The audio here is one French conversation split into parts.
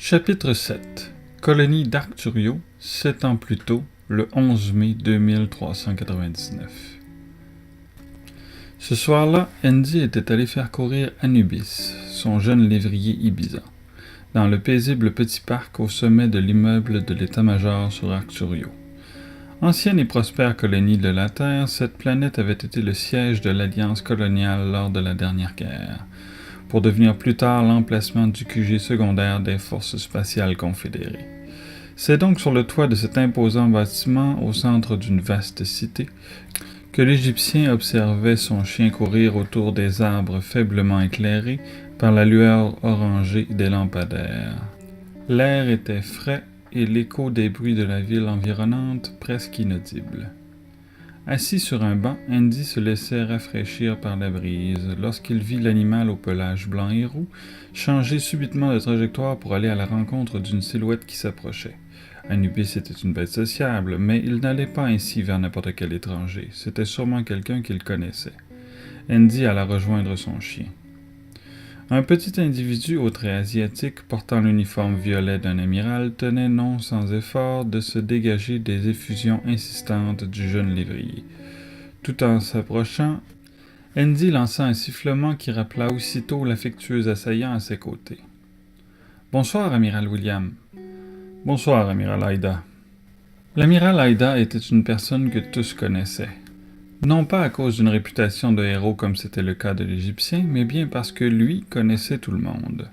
Chapitre 7 Colonie d'Arcturio, 7 ans plus tôt, le 11 mai 2399. Ce soir-là, Andy était allé faire courir Anubis, son jeune lévrier Ibiza, dans le paisible petit parc au sommet de l'immeuble de l'état-major sur Arcturio. Ancienne et prospère colonie de la Terre, cette planète avait été le siège de l'Alliance coloniale lors de la dernière guerre, pour devenir plus tard l'emplacement du QG secondaire des Forces spatiales confédérées. C'est donc sur le toit de cet imposant bâtiment, au centre d'une vaste cité, que l'Égyptien observait son chien courir autour des arbres faiblement éclairés par la lueur orangée des lampadaires. L'air était frais et l'écho des bruits de la ville environnante presque inaudible. Assis sur un banc, Andy se laissait rafraîchir par la brise lorsqu'il vit l'animal au pelage blanc et roux changer subitement de trajectoire pour aller à la rencontre d'une silhouette qui s'approchait. Anubis était une bête sociable, mais il n'allait pas ainsi vers n'importe quel étranger. C'était sûrement quelqu'un qu'il connaissait. Andy alla rejoindre son chien. Un petit individu aux traits asiatiques portant l'uniforme violet d'un amiral tenait non sans effort de se dégager des effusions insistantes du jeune lévrier. Tout en s'approchant, Andy lança un sifflement qui rappela aussitôt l'affectueux assaillant à ses côtés. « Bonsoir, amiral William. »« Bonsoir, amiral Haïda. » L'amiral Haïda était une personne que tous connaissaient. Non pas à cause d'une réputation de héros comme c'était le cas de l'Égyptien, mais bien parce que lui connaissait tout le monde.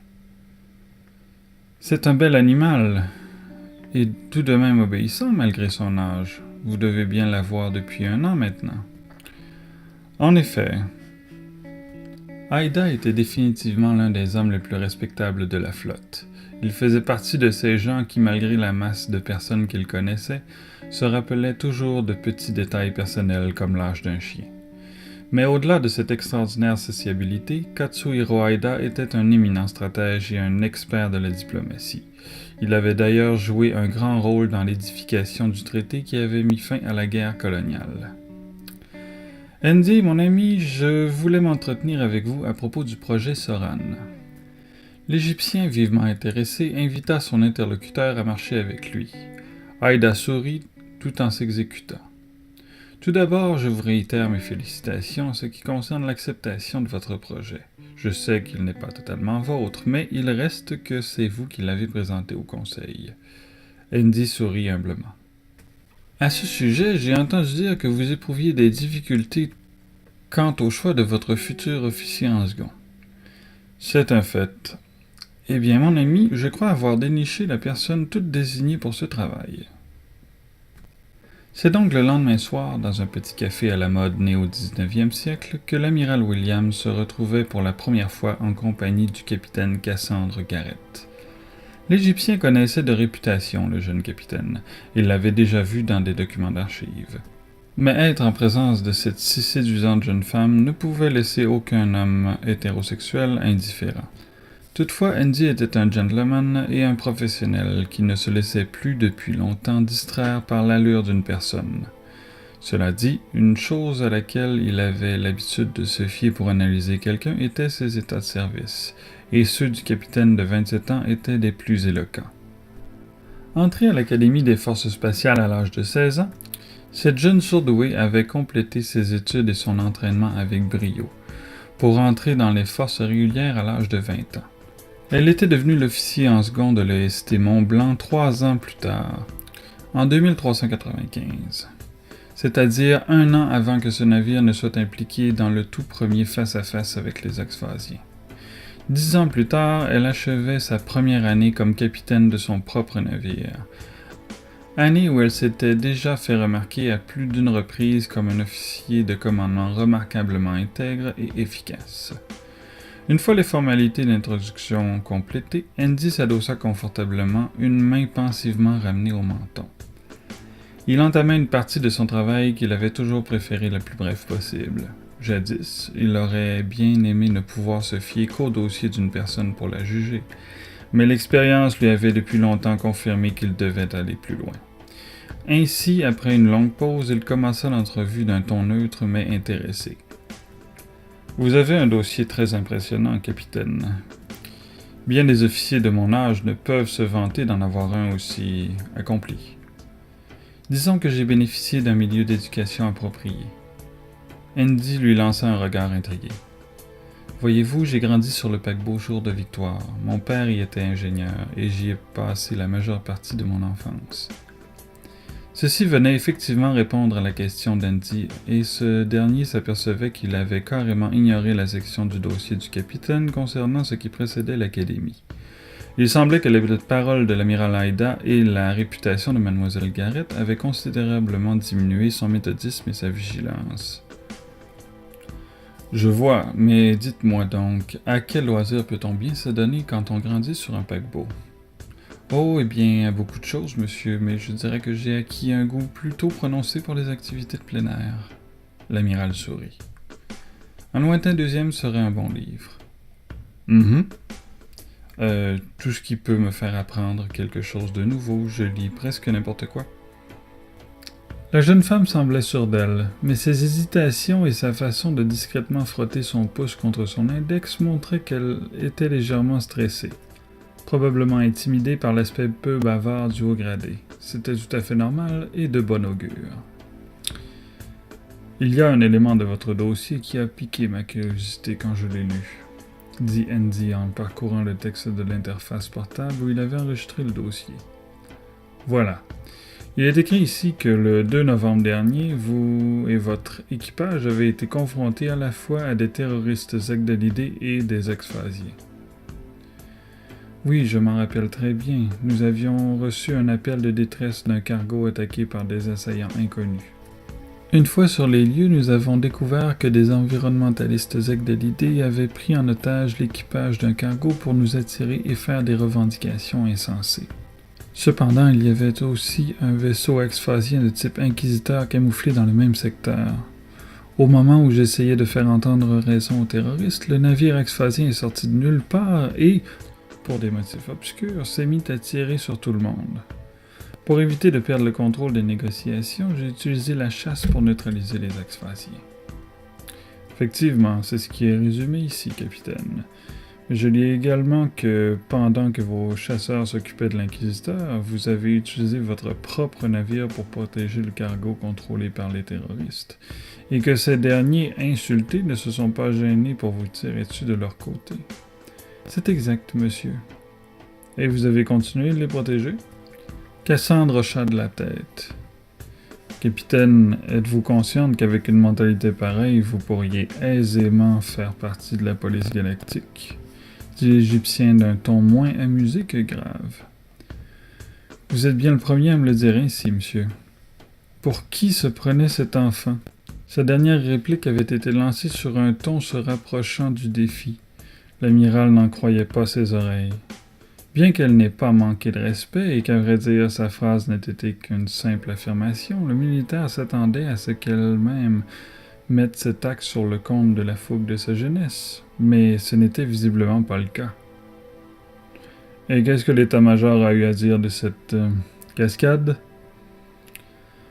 C'est un bel animal, et tout de même obéissant malgré son âge. Vous devez bien l'avoir depuis 1 an maintenant. En effet, Haïda était définitivement l'un des hommes les plus respectables de la flotte. Il faisait partie de ces gens qui, malgré la masse de personnes qu'il connaissait, se rappelaient toujours de petits détails personnels comme l'âge d'un chien. Mais au-delà de cette extraordinaire sociabilité, Katsuhiro Haïda était un éminent stratège et un expert de la diplomatie. Il avait d'ailleurs joué un grand rôle dans l'édification du traité qui avait mis fin à la guerre coloniale. Andy, mon ami, je voulais m'entretenir avec vous à propos du projet Soran. L'Égyptien, vivement intéressé, invita son interlocuteur à marcher avec lui. Haïda sourit tout en s'exécutant. Tout d'abord, je vous réitère mes félicitations en ce qui concerne l'acceptation de votre projet. Je sais qu'il n'est pas totalement vôtre, mais il reste que c'est vous qui l'avez présenté au conseil. Andy sourit humblement. À ce sujet, j'ai entendu dire que vous éprouviez des difficultés quant au choix de votre futur officier en second. C'est un fait. Eh bien, mon ami, je crois avoir déniché la personne toute désignée pour ce travail. C'est donc le lendemain soir, dans un petit café à la mode né au 19e siècle, que l'amiral William se retrouvait pour la première fois en compagnie du capitaine Cassandre Garrett. L'Égyptien connaissait de réputation le jeune capitaine. Il l'avait déjà vu dans des documents d'archives. Mais être en présence de cette si séduisante jeune femme ne pouvait laisser aucun homme hétérosexuel indifférent. Toutefois, Andy était un gentleman et un professionnel qui ne se laissait plus depuis longtemps distraire par l'allure d'une personne. Cela dit, une chose à laquelle il avait l'habitude de se fier pour analyser quelqu'un était ses états de service, et ceux du capitaine de 27 ans étaient des plus éloquents. Entré à l'Académie des Forces spatiales à l'âge de 16 ans, cette jeune surdouée avait complété ses études et son entraînement avec brio, pour entrer dans les forces régulières à l'âge de 20 ans. Elle était devenue l'officier en second de l'EST Mont-Blanc 3 ans plus tard, en 2395, c'est-à-dire 1 an avant que ce navire ne soit impliqué dans le tout premier face-à-face avec les Axphasiens. 10 ans plus tard, elle achevait sa première année comme capitaine de son propre navire, année où elle s'était déjà fait remarquer à plus d'une reprise comme un officier de commandement remarquablement intègre et efficace. Une fois les formalités d'introduction complétées, Andy s'adossa confortablement, une main pensivement ramenée au menton. Il entamait une partie de son travail qu'il avait toujours préféré la plus brève possible. Jadis, il aurait bien aimé ne pouvoir se fier qu'au dossier d'une personne pour la juger, mais l'expérience lui avait depuis longtemps confirmé qu'il devait aller plus loin. Ainsi, après une longue pause, il commença l'entrevue d'un ton neutre mais intéressé. « Vous avez un dossier très impressionnant, capitaine. Bien des officiers de mon âge ne peuvent se vanter d'en avoir un aussi accompli. Disons que j'ai bénéficié d'un milieu d'éducation approprié. Andy lui lança un regard intrigué. Voyez-vous, j'ai grandi sur le paquebot Jour de Victoire. Mon père y était ingénieur et j'y ai passé la majeure partie de mon enfance. Ceci venait effectivement répondre à la question d'Andy, et ce dernier s'apercevait qu'il avait carrément ignoré la section du dossier du capitaine concernant ce qui précédait l'académie. Il semblait que les paroles de l'amiral Haïda et la réputation de mademoiselle Garrett avaient considérablement diminué son méthodisme et sa vigilance. Je vois, mais dites-moi donc, à quel loisir peut-on bien se donner quand on grandit sur un paquebot? Oh, eh bien, à beaucoup de choses, monsieur, mais je dirais que j'ai acquis un goût plutôt prononcé pour les activités de plein air. L'amiral sourit. Un lointain deuxième serait un bon livre. Tout ce qui peut me faire apprendre quelque chose de nouveau, je lis presque n'importe quoi. La jeune femme semblait sûre d'elle, mais ses hésitations et sa façon de discrètement frotter son pouce contre son index montraient qu'elle était légèrement stressée. Probablement intimidée par l'aspect peu bavard du haut gradé. C'était tout à fait normal et de bon augure. Il y a un élément de votre dossier qui a piqué ma curiosité quand je l'ai lu, dit Andy en parcourant le texte de l'interface portable où il avait enregistré le dossier. Voilà. Il est écrit ici que le 2 novembre dernier, vous et votre équipage avez été confrontés à la fois à des terroristes Zegdalidés et des exphasiers. Oui, je m'en rappelle très bien. Nous avions reçu un appel de détresse d'un cargo attaqué par des assaillants inconnus. Une fois sur les lieux, nous avons découvert que des environnementalistes Zegdalidés avaient pris en otage l'équipage d'un cargo pour nous attirer et faire des revendications insensées. Cependant, il y avait aussi un vaisseau exphasien de type inquisiteur camouflé dans le même secteur. Au moment où j'essayais de faire entendre raison aux terroristes, le navire exphasien est sorti de nulle part et, pour des motifs obscurs, s'est mis à tirer sur tout le monde. Pour éviter de perdre le contrôle des négociations, j'ai utilisé la chasse pour neutraliser les exphasiens. Effectivement, c'est ce qui est résumé ici, capitaine. Je lis également que, pendant que vos chasseurs s'occupaient de l'inquisiteur, vous avez utilisé votre propre navire pour protéger le cargo contrôlé par les terroristes, et que ces derniers, insultés, ne se sont pas gênés pour vous tirer dessus de leur côté. C'est exact, monsieur. Et vous avez continué de les protéger? Cassandre hocha de la tête. Capitaine, êtes-vous consciente qu'avec une mentalité pareille, vous pourriez aisément faire partie de la police galactique? Dit l'Égyptien d'un ton moins amusé que grave. Vous êtes bien le premier à me le dire ainsi, monsieur. Pour qui se prenait cet enfant? Sa dernière réplique avait été lancée sur un ton se rapprochant du défi. L'amiral n'en croyait pas ses oreilles. Bien qu'elle n'ait pas manqué de respect et qu'à vrai dire sa phrase n'ait été qu'une simple affirmation, le militaire s'attendait à ce qu'elle-même mette cet acte sur le compte de la fougue de sa jeunesse, mais ce n'était visiblement pas le cas. Et qu'est-ce que l'état-major a eu à dire de cette cascade?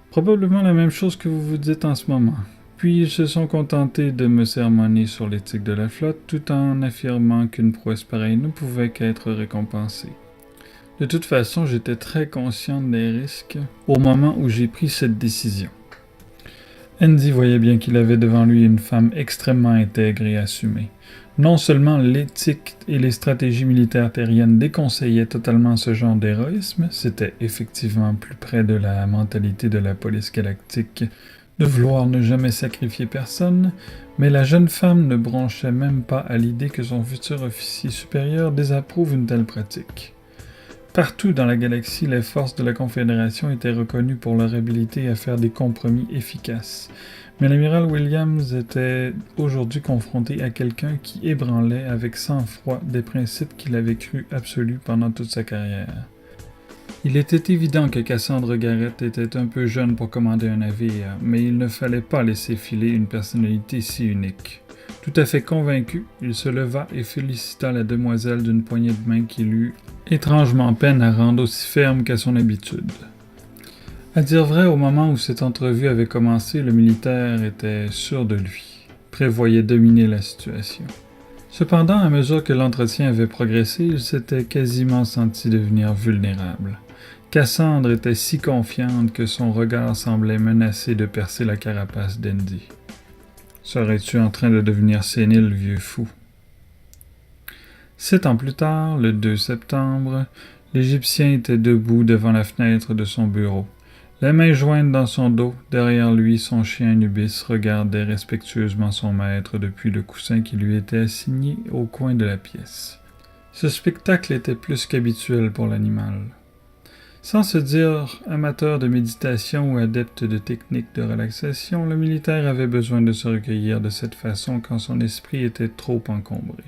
Probablement la même chose que vous vous dites en ce moment. Puis ils se sont contentés de me sermonner sur l'éthique de la flotte tout en affirmant qu'une prouesse pareille ne pouvait qu'être récompensée. De toute façon, j'étais très conscient des risques au moment où j'ai pris cette décision. Andy voyait bien qu'il avait devant lui une femme extrêmement intègre et assumée. Non seulement l'éthique et les stratégies militaires terriennes déconseillaient totalement ce genre d'héroïsme, c'était effectivement plus près de la mentalité de la police galactique de vouloir ne jamais sacrifier personne, mais la jeune femme ne bronchait même pas à l'idée que son futur officier supérieur désapprouve une telle pratique. Partout dans la galaxie, les forces de la Confédération étaient reconnues pour leur habilité à faire des compromis efficaces, mais l'amiral Williams était aujourd'hui confronté à quelqu'un qui ébranlait avec sang-froid des principes qu'il avait crus absolus pendant toute sa carrière. Il était évident que Cassandre Garrett était un peu jeune pour commander un navire, mais il ne fallait pas laisser filer une personnalité si unique. Tout à fait convaincu, il se leva et félicita la demoiselle d'une poignée de main qu'il eut étrangement peine à rendre aussi ferme qu'à son habitude. À dire vrai, au moment où cette entrevue avait commencé, le militaire était sûr de lui, prévoyait dominer la situation. Cependant, à mesure que l'entretien avait progressé, il s'était quasiment senti devenir vulnérable. Cassandre était si confiante que son regard semblait menacer de percer la carapace d'Andy. « Serais-tu en train de devenir sénile, vieux fou? » 7 ans plus tard, le 2 septembre, l'Égyptien était debout devant la fenêtre de son bureau. La main jointe dans son dos, derrière lui, son chien Anubis regardait respectueusement son maître depuis le coussin qui lui était assigné au coin de la pièce. Ce spectacle était plus qu'habituel pour l'animal. Sans se dire amateur de méditation ou adepte de techniques de relaxation, le militaire avait besoin de se recueillir de cette façon quand son esprit était trop encombré.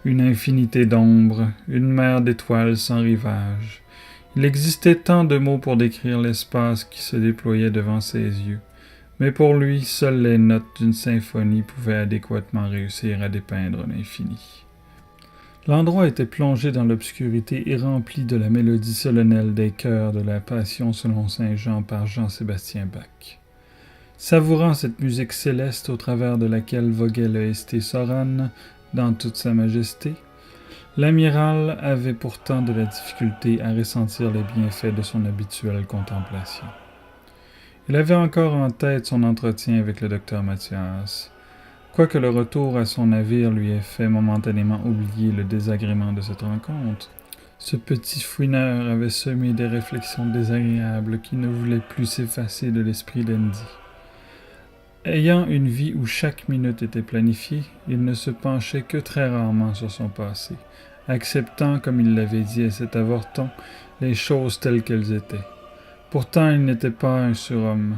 Une infinité d'ombres, une mer d'étoiles sans rivage. Il existait tant de mots pour décrire l'espace qui se déployait devant ses yeux, mais pour lui, seules les notes d'une symphonie pouvaient adéquatement réussir à dépeindre l'infini. L'endroit était plongé dans l'obscurité et rempli de la mélodie solennelle des chœurs de la Passion selon saint Jean par Jean-Sébastien Bach. Savourant cette musique céleste au travers de laquelle voguait le Este Soran dans toute sa majesté, l'amiral avait pourtant de la difficulté à ressentir les bienfaits de son habituelle contemplation. Il avait encore en tête son entretien avec le docteur Mathias, quoique le retour à son navire lui ait fait momentanément oublier le désagrément de cette rencontre. Ce petit fouineur avait semé des réflexions désagréables qui ne voulaient plus s'effacer de l'esprit d'Andy. Ayant une vie où chaque minute était planifiée, il ne se penchait que très rarement sur son passé, acceptant, comme il l'avait dit à cet avorton, les choses telles qu'elles étaient. Pourtant, il n'était pas un surhomme,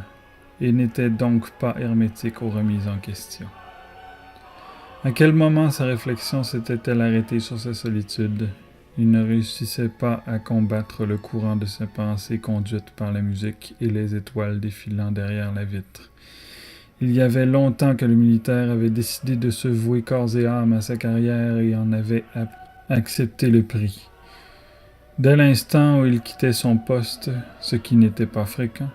et n'était donc pas hermétique aux remises en question. À quel moment sa réflexion s'était-elle arrêtée sur sa solitude? Il ne réussissait pas à combattre le courant de ses pensées conduites par la musique et les étoiles défilant derrière la vitre. Il y avait longtemps que le militaire avait décidé de se vouer corps et âme à sa carrière et en avait accepté le prix. Dès l'instant où il quittait son poste, ce qui n'était pas fréquent,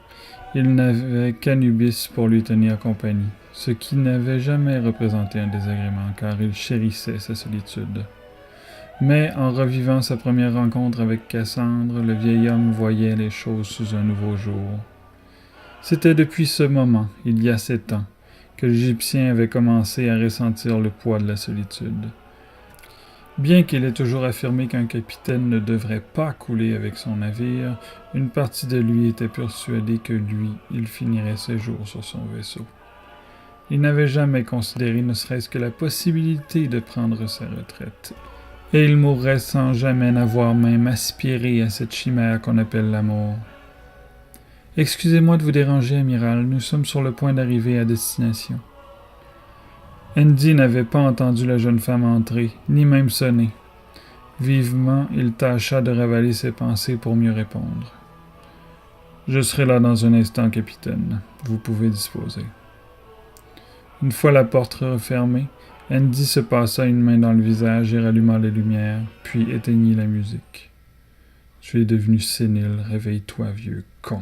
il n'avait qu'Anubis pour lui tenir compagnie, ce qui n'avait jamais représenté un désagrément car il chérissait sa solitude. Mais en revivant sa première rencontre avec Cassandre, le vieil homme voyait les choses sous un nouveau jour. C'était depuis ce moment, il y a 7 ans, que l'Égyptien avait commencé à ressentir le poids de la solitude. Bien qu'il ait toujours affirmé qu'un capitaine ne devrait pas couler avec son navire, une partie de lui était persuadée que lui, il finirait ses jours sur son vaisseau. Il n'avait jamais considéré ne serait-ce que la possibilité de prendre sa retraite, et il mourrait sans jamais n'avoir même aspiré à cette chimère qu'on appelle l'amour. « Excusez-moi de vous déranger, amiral, nous sommes sur le point d'arriver à destination. » Andy n'avait pas entendu la jeune femme entrer, ni même sonner. Vivement, il tâcha de ravaler ses pensées pour mieux répondre. « Je serai là dans un instant, capitaine. Vous pouvez disposer. » Une fois la porte refermée, Andy se passa une main dans le visage et ralluma les lumières, puis éteignit la musique. « Tu es devenu sénile, réveille-toi, vieux con. »